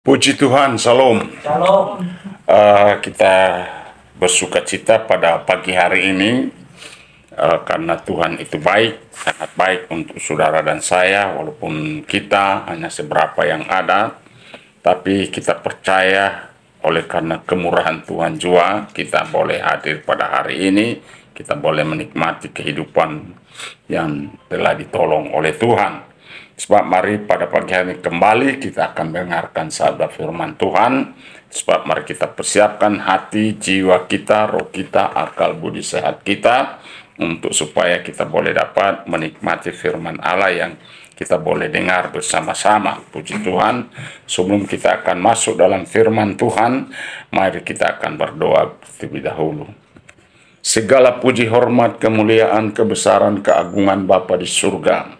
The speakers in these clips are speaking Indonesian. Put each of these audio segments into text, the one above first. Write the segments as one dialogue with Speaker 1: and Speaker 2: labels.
Speaker 1: Puji Tuhan, Shalom.
Speaker 2: Shalom.
Speaker 1: Kita bersuka cita pada pagi hari ini karena Tuhan itu baik, sangat baik untuk saudara dan saya. Walaupun kita hanya seberapa yang ada, tapi kita percaya oleh karena kemurahan Tuhan jua kita boleh hadir pada hari ini. Kita boleh menikmati kehidupan yang telah ditolong oleh Tuhan. Sebab mari pada pagi hari ini kembali kita akan mendengarkan sabda firman Tuhan. Sebab mari kita persiapkan hati, jiwa kita, roh kita, akal budi sehat kita, untuk supaya kita boleh dapat menikmati firman Allah yang kita boleh dengar bersama-sama. Puji Tuhan. Sebelum kita akan masuk dalam firman Tuhan, mari kita akan berdoa terlebih dahulu. Segala puji, hormat, kemuliaan, kebesaran, keagungan Bapa di surga,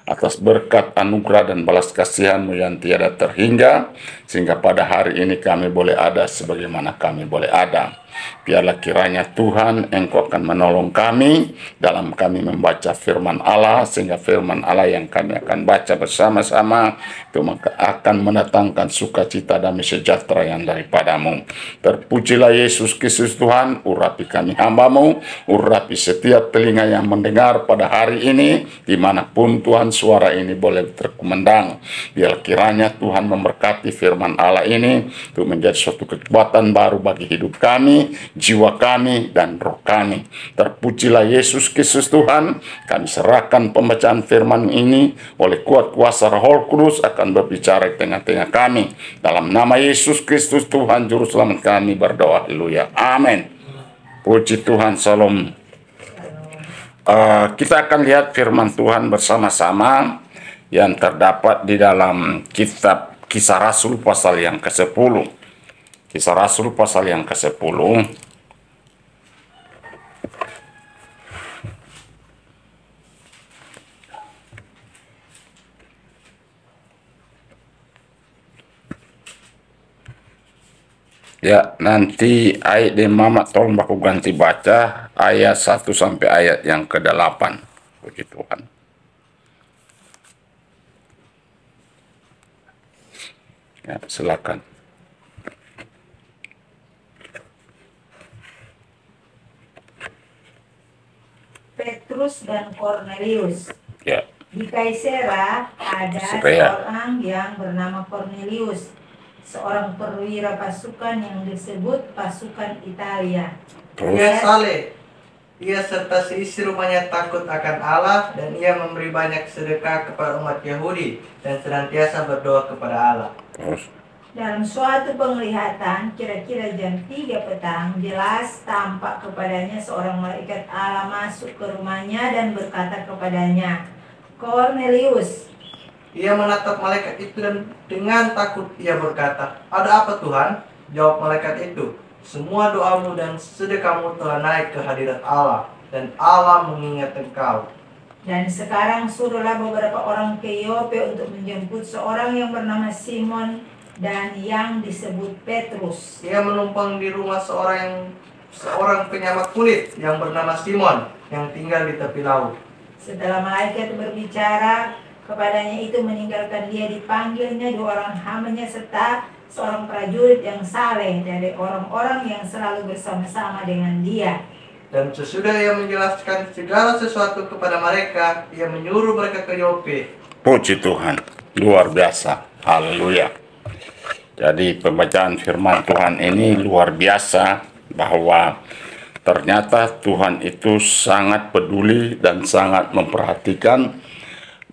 Speaker 1: atas berkat, anugerah, dan balas kasihan-Mu yang tiada terhingga, sehingga pada hari ini kami boleh ada sebagaimana kami boleh ada. Biarlah kiranya Tuhan Engkau akan menolong kami dalam kami membaca firman Allah, sehingga firman Allah yang kami akan baca bersama-sama itu akan mendatangkan sukacita damai sejahtera yang daripada-Mu. Terpujilah Yesus Kristus Tuhan, urapi kami hamba-Mu, urapi setiap telinga yang mendengar pada hari ini, dimanapun Tuhan suara ini boleh terkumandang. Biar kiranya Tuhan memberkati firman Allah ini untuk menjadi suatu kekuatan baru bagi hidup kami, jiwa kami, dan roh kami. Terpujilah Yesus Kristus Tuhan. Kami serahkan pembacaan firman ini oleh kuat kuasa Roh Kudus akan berbicara di tengah-tengah kami. Dalam nama Yesus Kristus Tuhan Juru Selamat kami berdoa. Haleluya. Amin. Puji Tuhan. Shalom. Kita akan lihat firman Tuhan bersama-sama yang terdapat di dalam kitab Kisah Rasul pasal yang ke-10. Kisah Rasul pasal yang ke-10. Ya, nanti ayat di Mama tolong aku ganti baca ayat 1 sampai ayat yang ke-8. Puji Tuhan. Ya, silakan.
Speaker 2: Petrus dan Kornelius.
Speaker 1: Ya.
Speaker 2: Di Kaisarea ada seorang yang bernama Kornelius, seorang perwira pasukan yang disebut pasukan Italia.
Speaker 3: Ia saleh. Ia serta seisi rumahnya takut akan Allah, dan ia memberi banyak sedekah kepada umat Yahudi dan senantiasa berdoa kepada Allah.
Speaker 2: Dalam suatu penglihatan, kira-kira jam 3 petang, jelas tampak kepadanya seorang malaikat Allah masuk ke rumahnya dan berkata kepadanya, "Kornelius."
Speaker 3: Ia menatap malaikat itu dan dengan takut ia berkata, "Ada apa Tuhan?" Jawab malaikat itu, "Semua doamu dan sedekahmu telah naik ke hadirat Allah, dan Allah mengingat engkau.
Speaker 2: Dan sekarang suruhlah beberapa orang ke Yope untuk menjemput seorang yang bernama Simon dan yang disebut Petrus.
Speaker 3: Ia menumpang di rumah seorang penyamak kulit yang bernama Simon, yang tinggal di tepi laut."
Speaker 2: Setelah malaikat berbicara kepadanya itu, meninggalkan dia, dipanggilnya 2 orang hambanya serta seorang prajurit yang saleh dari orang-orang yang selalu bersama-sama dengan dia.
Speaker 3: Dan sesudah ia menjelaskan segala sesuatu kepada mereka, ia menyuruh mereka ke Yope.
Speaker 1: Puji Tuhan. Luar biasa. Haleluya. Jadi pembacaan firman Tuhan ini luar biasa, bahwa ternyata Tuhan itu sangat peduli dan sangat memperhatikan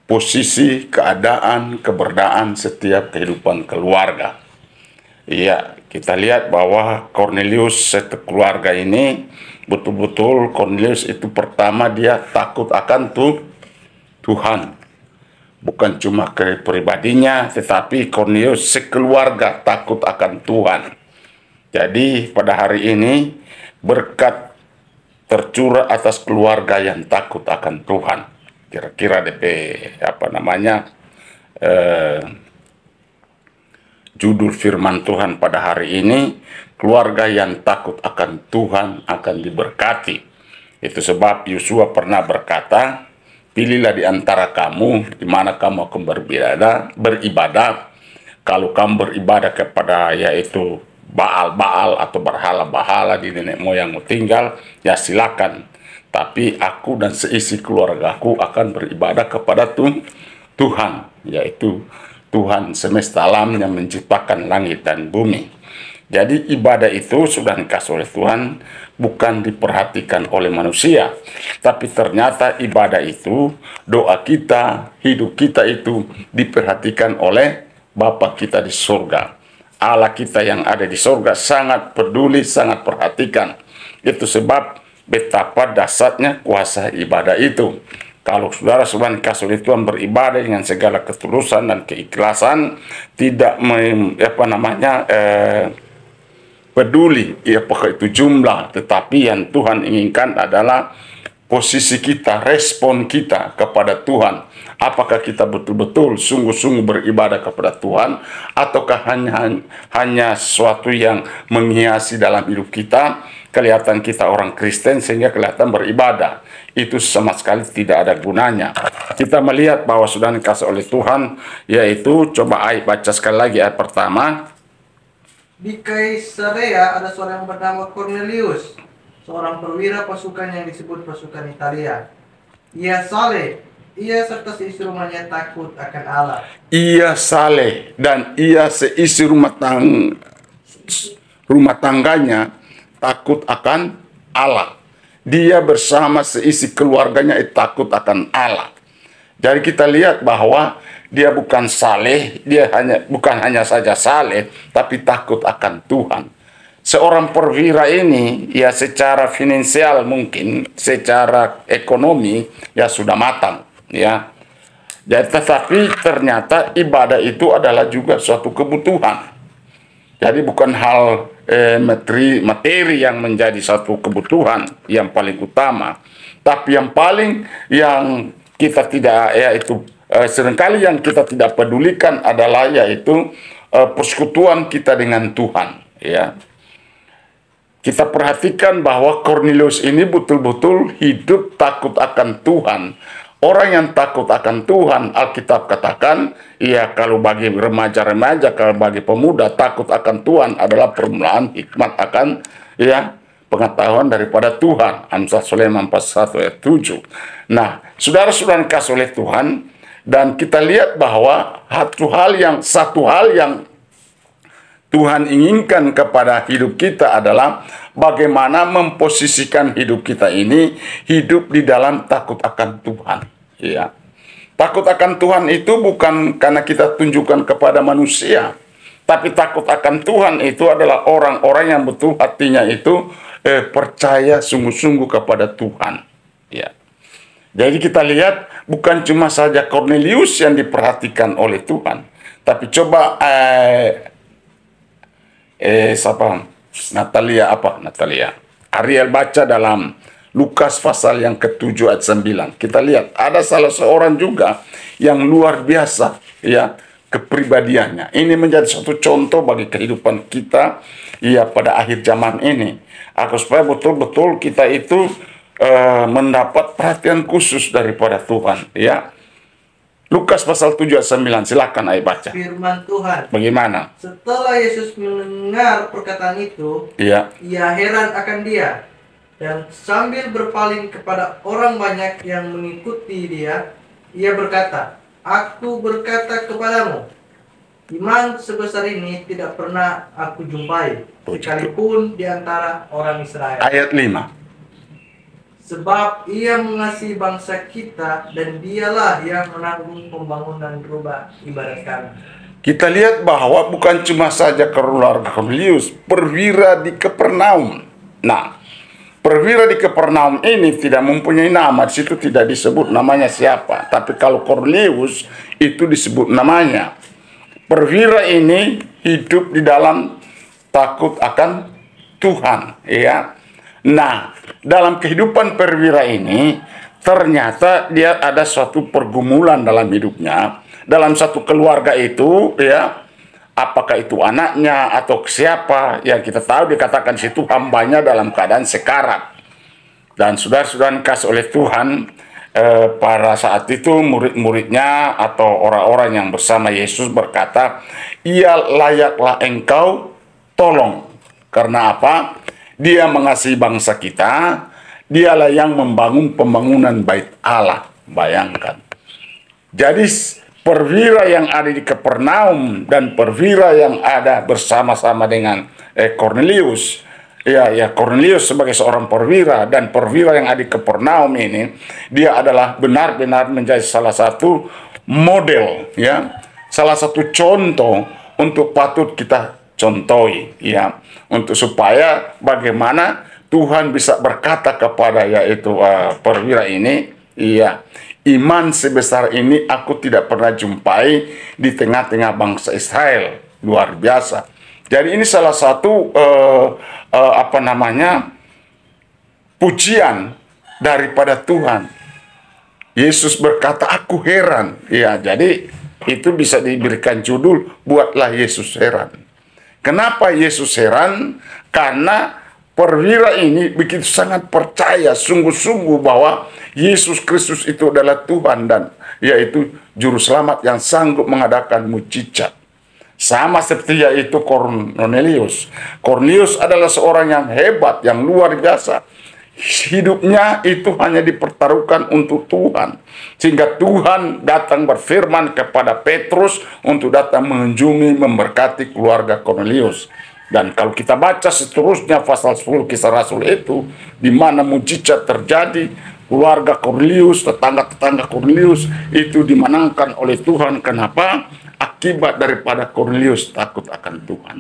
Speaker 1: posisi, keadaan, keberadaan setiap kehidupan keluarga. Iya, kita lihat bahwa Kornelius serta keluarga ini, betul-betul Kornelius itu pertama dia takut akan Tuhan. Bukan cuma pribadinya, tetapi Kornelius sekeluarga takut akan Tuhan. Jadi pada hari ini berkat tercurah atas keluarga yang takut akan Tuhan. Kira-kira judul firman Tuhan pada hari ini, keluarga yang takut akan Tuhan akan diberkati. Itu sebab Yosua pernah berkata, "Pilihlah di antara kamu di mana kamu akan beribadah, Kalau kamu beribadah kepada yaitu Baal-Baal atau berhala-bahala di nenek moyangmu tinggal, ya silakan. Tapi aku dan seisi keluargaku akan beribadah kepada Tuhan, yaitu Tuhan semesta alam yang menciptakan langit dan bumi. Jadi ibadah itu sudah dikasih oleh Tuhan, bukan diperhatikan oleh manusia. Tapi ternyata ibadah itu, doa kita, hidup kita itu diperhatikan oleh Bapa kita di surga. Allah kita yang ada di surga sangat peduli, sangat perhatikan. Itu sebab betapa dahsyatnya kuasa ibadah itu. Kalau saudara sudah dikasih oleh Tuhan beribadah dengan segala ketulusan dan keikhlasan, tidak peduli apakah itu jumlah, tetapi yang Tuhan inginkan adalah posisi kita, respon kita kepada Tuhan. Apakah kita betul-betul sungguh-sungguh beribadah kepada Tuhan, ataukah hanya sesuatu yang menghiasi dalam hidup kita, kelihatan kita orang Kristen sehingga kelihatan beribadah. Itu sama sekali tidak ada gunanya. Kita melihat bahwa sudah dikasih oleh Tuhan, yaitu coba baca sekali lagi ayat pertama.
Speaker 3: Di Kaisarea ada seorang bernama Cornelius, seorang perwira pasukan yang disebut pasukan Italia. Ia saleh, ia serta seisi rumahnya takut akan Allah.
Speaker 1: Ia saleh dan ia seisi rumah tangganya takut akan Allah. Dia bersama seisi keluarganya takut akan Allah. Jadi kita lihat bahwa dia bukan saleh, dia bukan hanya saja saleh, tapi takut akan Tuhan. Seorang perwira ini ya secara finansial mungkin, secara ekonomi ya sudah matang, ya. Jadi tetapi ternyata ibadah itu adalah juga suatu kebutuhan. Jadi bukan hal materi yang menjadi satu kebutuhan yang paling utama, tapi yang kita tidak, yaitu seringkali yang kita tidak pedulikan adalah yaitu persekutuan kita dengan Tuhan, ya. Kita perhatikan bahwa Cornelius ini betul-betul hidup takut akan Tuhan. Orang yang takut akan Tuhan, Alkitab katakan, ya kalau bagi remaja-remaja, kalau bagi pemuda, takut akan Tuhan adalah permulaan hikmat akan pengetahuan daripada Tuhan. Amsal Sulaiman 41 ayat 7. Nah, saudara-saudara dikasih oleh Tuhan, dan kita lihat bahwa satu hal yang Tuhan inginkan kepada hidup kita adalah bagaimana memposisikan hidup kita ini hidup di dalam takut akan Tuhan. Ya. Takut akan Tuhan itu bukan karena kita tunjukkan kepada manusia, tapi takut akan Tuhan itu adalah orang-orang yang betul hatinya itu percaya sungguh-sungguh kepada Tuhan. Ya. Jadi kita lihat bukan cuma saja Cornelius yang diperhatikan oleh Tuhan, tapi coba Natalia Ariel baca dalam Lukas pasal yang ke-7 ayat 9. Kita lihat ada salah seorang juga yang luar biasa ya kepribadiannya. Ini menjadi suatu contoh bagi kehidupan kita ya pada akhir zaman ini. Supaya betul-betul kita itu mendapat perhatian khusus daripada Tuhan, ya. Lukas pasal 7 ayat 9, silakan ayo baca.
Speaker 3: Firman Tuhan.
Speaker 1: Bagaimana?
Speaker 3: Setelah Yesus mendengar perkataan itu,
Speaker 1: ia
Speaker 3: heran akan dia. Dan sambil berpaling kepada orang banyak yang mengikuti dia, ia berkata, "Aku berkata kepadamu, iman sebesar ini tidak pernah aku jumpai, sekalipun di antara orang Israel."
Speaker 1: Ayat 5.
Speaker 3: Sebab ia mengasihi bangsa kita dan dialah yang menanggung pembangunan rumah ibadat kami.
Speaker 1: Kita lihat bahwa bukan cuma saja keluarga Cornelius, perwira di Kapernaum. Nah, perwira di Kapernaum ini tidak mempunyai nama, di situ tidak disebut namanya siapa. Tapi kalau Cornelius itu disebut namanya. Perwira ini hidup di dalam takut akan Tuhan, ya. Nah, dalam kehidupan perwira ini ternyata dia ada suatu pergumulan dalam hidupnya, dalam satu keluarga itu, ya. Apakah itu anaknya atau siapa yang kita tahu dikatakan situ hambanya dalam keadaan sekarat. Dan saudara-saudara kasih oleh Tuhan, pada saat itu murid-muridnya atau orang-orang yang bersama Yesus berkata, ia layaklah engkau tolong. Karena apa? Dia mengasihi bangsa kita, dialah yang membangun pembangunan bait Allah. Bayangkan. Jadi perwira yang ada di Kapernaum dan perwira yang ada bersama-sama dengan Cornelius, Cornelius sebagai seorang perwira dan perwira yang ada di Kapernaum ini, dia adalah benar-benar menjadi salah satu model, salah satu contoh untuk patut kita contohi, untuk supaya bagaimana Tuhan bisa berkata kepada yaitu perwira ini, iman sebesar ini aku tidak pernah jumpai di tengah-tengah bangsa Israel. Luar biasa. Jadi ini salah satu pujian daripada Tuhan. Yesus berkata, aku heran. Jadi itu bisa diberikan judul, buatlah Yesus heran. Kenapa Yesus heran? Karena perwira ini begitu sangat percaya sungguh-sungguh bahwa Yesus Kristus itu adalah Tuhan dan yaitu juru selamat yang sanggup mengadakan mujizat. Sama seperti yaitu Cornelius. Cornelius adalah seorang yang hebat, yang luar biasa. Hidupnya itu hanya dipertaruhkan untuk Tuhan. Sehingga Tuhan datang berfirman kepada Petrus untuk datang mengunjungi, memberkati keluarga Cornelius. Dan kalau kita baca seterusnya pasal 10 Kisah Rasul itu, di mana mujizat terjadi, keluarga Cornelius, tetangga-tetangga Cornelius itu dimenangkan oleh Tuhan. Kenapa? Akibat daripada Cornelius takut akan Tuhan.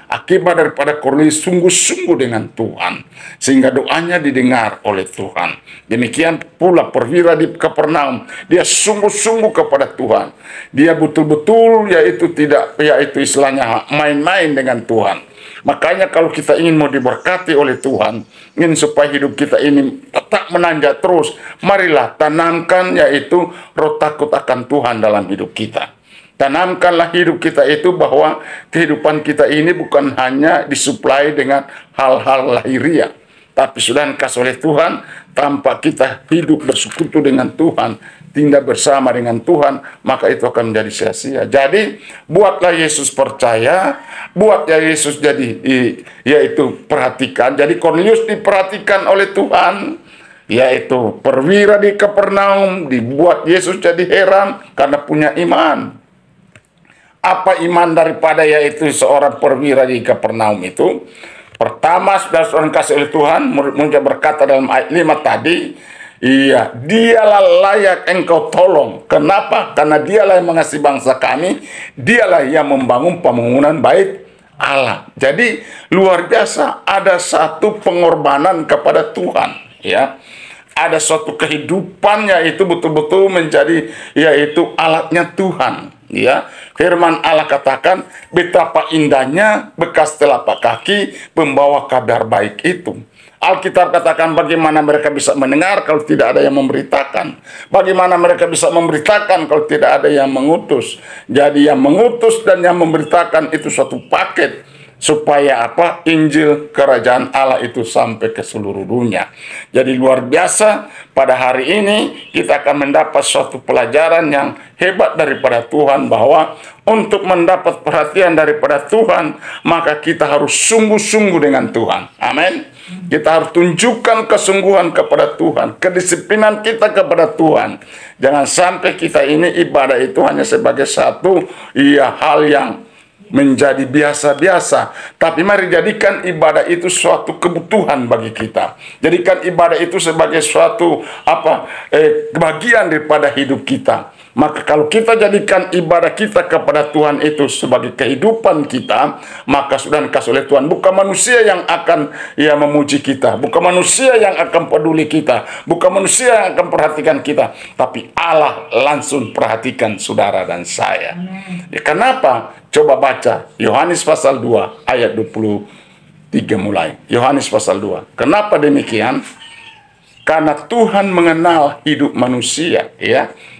Speaker 1: Akibat daripada Cornelius sungguh-sungguh dengan Tuhan, sehingga doanya didengar oleh Tuhan. Demikian pula perwira di Kapernaum, dia sungguh-sungguh kepada Tuhan. Dia betul-betul yaitu istilahnya main-main dengan Tuhan. Makanya kalau kita ingin mau diberkati oleh Tuhan, ingin supaya hidup kita ini tetap menanjak terus, marilah tanamkan yaitu roh takut akan Tuhan dalam hidup kita. Tanamkanlah hidup kita itu bahwa kehidupan kita ini bukan hanya disuplai dengan hal-hal lahiriah, tapi sudah dikasih oleh Tuhan, tanpa kita hidup bersekutu dengan Tuhan, tindak bersama dengan Tuhan, maka itu akan menjadi sia-sia. Jadi, buatlah Yesus percaya, buatlah Yesus jadi, yaitu perhatikan. Jadi Cornelius diperhatikan oleh Tuhan, yaitu perwira di Kapernaum, dibuat Yesus jadi heran karena punya iman. Apa iman daripada yaitu seorang perwira di Kapernaum itu? Pertama, saudara-saudara kasih oleh Tuhan, murid-muridnya berkata dalam ayat 5 tadi, dialah layak engkau tolong. Kenapa? Karena dialah yang mengasihi bangsa kami, dialah yang membangun pembangunan bait Allah. Jadi luar biasa, ada satu pengorbanan kepada Tuhan, ada suatu kehidupan yaitu betul-betul menjadi yaitu alatnya Tuhan. Firman Allah katakan, betapa indahnya bekas telapak kaki pembawa kabar baik itu. Alkitab katakan bagaimana mereka bisa mendengar kalau tidak ada yang memberitakan. Bagaimana mereka bisa memberitakan kalau tidak ada yang mengutus. Jadi yang mengutus dan yang memberitakan itu suatu paket. Supaya apa? Injil kerajaan Allah itu sampai ke seluruh dunia. Jadi luar biasa, pada hari ini kita akan mendapat suatu pelajaran yang hebat daripada Tuhan, bahwa untuk mendapat perhatian daripada Tuhan, maka kita harus sungguh-sungguh dengan Tuhan. Amin. Kita harus tunjukkan kesungguhan kepada Tuhan, kedisiplinan kita kepada Tuhan. Jangan sampai kita ini ibadah itu hanya sebagai satu hal yang menjadi biasa-biasa, tapi mari jadikan ibadah itu suatu kebutuhan bagi kita. Jadikan ibadah itu sebagai suatu bagian daripada hidup kita. Maka kalau kita jadikan ibadah kita kepada Tuhan itu sebagai kehidupan kita, maka sudah dikasih oleh Tuhan. Bukan manusia yang akan memuji kita, bukan manusia yang akan peduli kita, bukan manusia yang akan perhatikan kita, tapi Allah langsung perhatikan saudara dan saya. Kenapa? Coba baca Yohanes pasal 2 ayat 23 mulai. Yohanes pasal 2. Kenapa demikian? Karena Tuhan mengenal hidup manusia,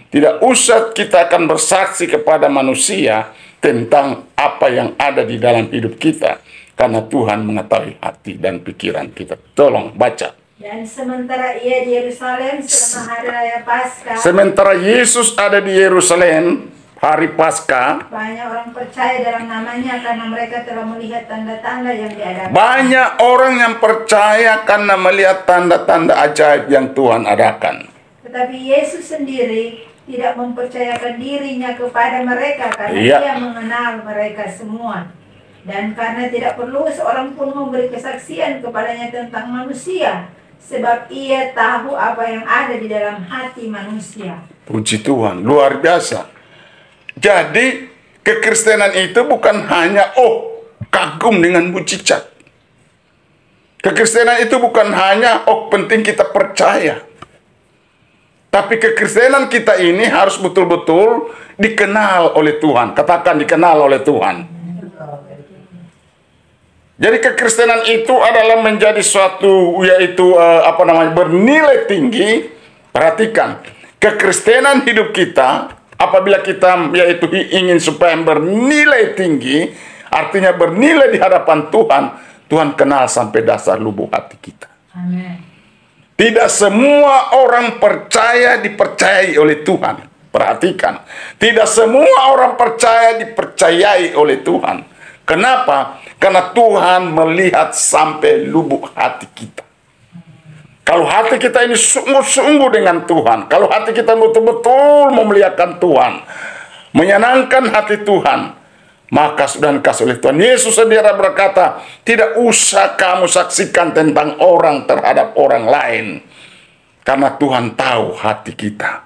Speaker 1: Tidak usah kita akan bersaksi kepada manusia tentang apa yang ada di dalam hidup kita, karena Tuhan mengetahui hati dan pikiran kita. Tolong baca
Speaker 2: Dan sementara ia di Yerusalem selama hari raya Paskah,
Speaker 1: Sementara Yesus ada di Yerusalem hari Paskah,
Speaker 2: banyak orang percaya dalam namanya karena mereka telah melihat tanda-tanda yang diadakan.
Speaker 1: banyak orang yang percaya karena melihat tanda-tanda ajaib yang Tuhan adakan.
Speaker 2: Tetapi Yesus sendiri tidak mempercayakan dirinya kepada mereka karena
Speaker 1: Iya.
Speaker 2: ia mengenal mereka semua. Dan karena tidak perlu seorang pun memberi kesaksian kepadanya tentang manusia, sebab ia tahu apa yang ada di dalam hati manusia.
Speaker 1: Puji Tuhan, luar biasa. Jadi kekristenan itu bukan hanya kagum dengan mujizat. Kekristenan itu bukan hanya penting kita percaya. Tapi kekristenan kita ini harus betul-betul dikenal oleh Tuhan. Katakan dikenal oleh Tuhan. Jadi kekristenan itu adalah menjadi suatu yaitu bernilai tinggi. Perhatikan, kekristenan hidup kita apabila kita yaitu ingin supaya bernilai tinggi, artinya bernilai di hadapan Tuhan, Tuhan kenal sampai dasar lubuk hati kita.
Speaker 2: Amin.
Speaker 1: Tidak semua orang percaya dipercayai oleh Tuhan. Perhatikan, tidak semua orang percaya dipercayai oleh Tuhan. Kenapa? Karena Tuhan melihat sampai lubuk hati kita. Kalau hati kita ini sungguh-sungguh dengan Tuhan, kalau hati kita betul-betul memuliakan Tuhan, menyenangkan hati Tuhan, maka sudah dikasih oleh Tuhan. Yesus sendiri berkata, tidak usah kamu saksikan tentang orang terhadap orang lain. Karena Tuhan tahu hati kita.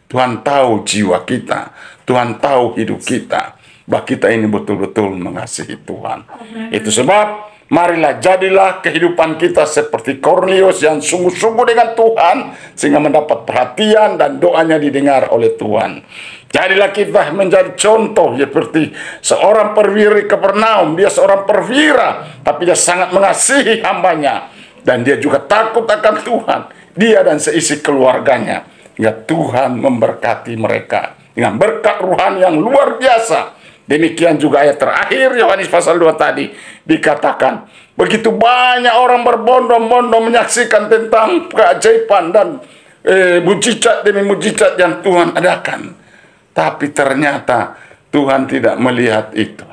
Speaker 1: Tuhan tahu jiwa kita. Tuhan tahu hidup kita. Bahwa kita ini betul-betul mengasihi Tuhan. Itu sebab marilah jadilah kehidupan kita seperti Kornelius yang sungguh-sungguh dengan Tuhan sehingga mendapat perhatian dan doanya didengar oleh Tuhan. Jadilah kita menjadi contoh seperti seorang perwira di Kapernaum. Dia seorang perwira tapi dia sangat mengasihi hambanya dan dia juga takut akan Tuhan. Dia dan seisi keluarganya. Ya, Tuhan memberkati mereka dengan berkat rohani yang luar biasa. Demikian juga ayat terakhir Yohanes pasal 2 tadi dikatakan, begitu banyak orang berbondong-bondong menyaksikan tentang keajaiban dan mujizat demi mujizat yang Tuhan adakan. Tapi ternyata Tuhan tidak melihat itu.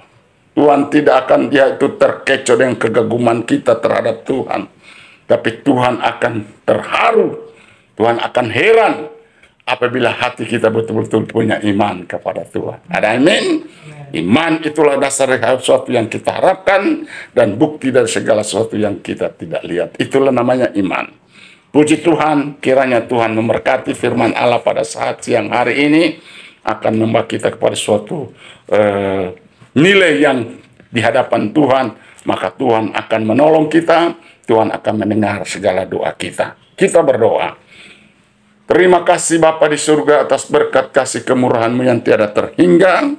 Speaker 1: Tuhan tidak akan dia itu terkecoh dengan kegaguman kita terhadap Tuhan. Tapi Tuhan akan terharu. Tuhan akan heran apabila hati kita betul-betul punya iman kepada Tuhan. Ada amin? Iman itulah dasar sesuatu yang kita harapkan dan bukti dari segala sesuatu yang kita tidak lihat. Itulah namanya iman. Puji Tuhan, kiranya Tuhan memberkati firman Allah pada saat siang hari ini akan membawa kita kepada suatu nilai yang di hadapan Tuhan. Maka Tuhan akan menolong kita, Tuhan akan mendengar segala doa kita. Kita berdoa. Terima kasih Bapa di surga atas berkat kasih kemurahan-Mu yang tiada terhingga.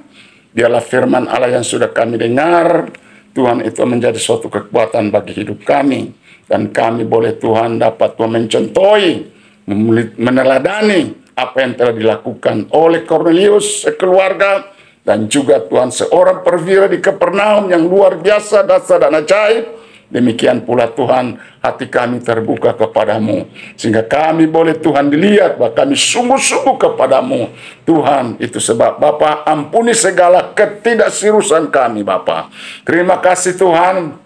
Speaker 1: Biarlah firman Allah yang sudah kami dengar, Tuhan itu menjadi suatu kekuatan bagi hidup kami. Dan kami boleh Tuhan dapat mencontohi, meneladani apa yang telah dilakukan oleh Kornelius sekeluarga. Dan juga Tuhan seorang perwira di Kapernaum yang luar biasa, dasar dan ajaib. Demikian pula Tuhan, hati kami terbuka kepadamu. Sehingga kami boleh Tuhan dilihat bahwa kami sungguh-sungguh kepadamu. Tuhan, itu sebab Bapa ampuni segala ketidaksirusan kami Bapa. Terima kasih Tuhan.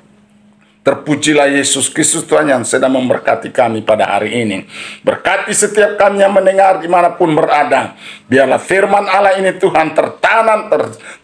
Speaker 1: Terpujilah Yesus Kristus Tuhan yang sedang memberkati kami pada hari ini. Berkati setiap kami yang mendengar dimanapun berada. Biarlah firman Allah ini Tuhan tertanam,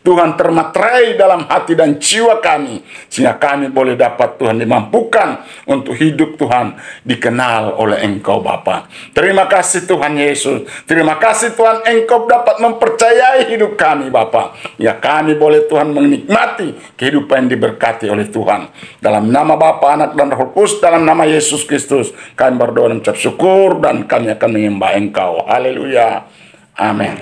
Speaker 1: Tuhan termaterai dalam hati dan jiwa kami. Sehingga kami boleh dapat Tuhan dimampukan untuk hidup Tuhan dikenal oleh Engkau Bapa. Terima kasih Tuhan Yesus. Terima kasih Tuhan Engkau dapat mempercayai hidup kami Bapa. Ya kami boleh Tuhan menikmati kehidupan yang diberkati oleh Tuhan. Dalam nama Bapa, Anak, dan Roh Kudus, dalam nama Yesus Kristus, kami berdoa dan mengucap syukur dan kami akan menyembah Engkau. Haleluya. Amin.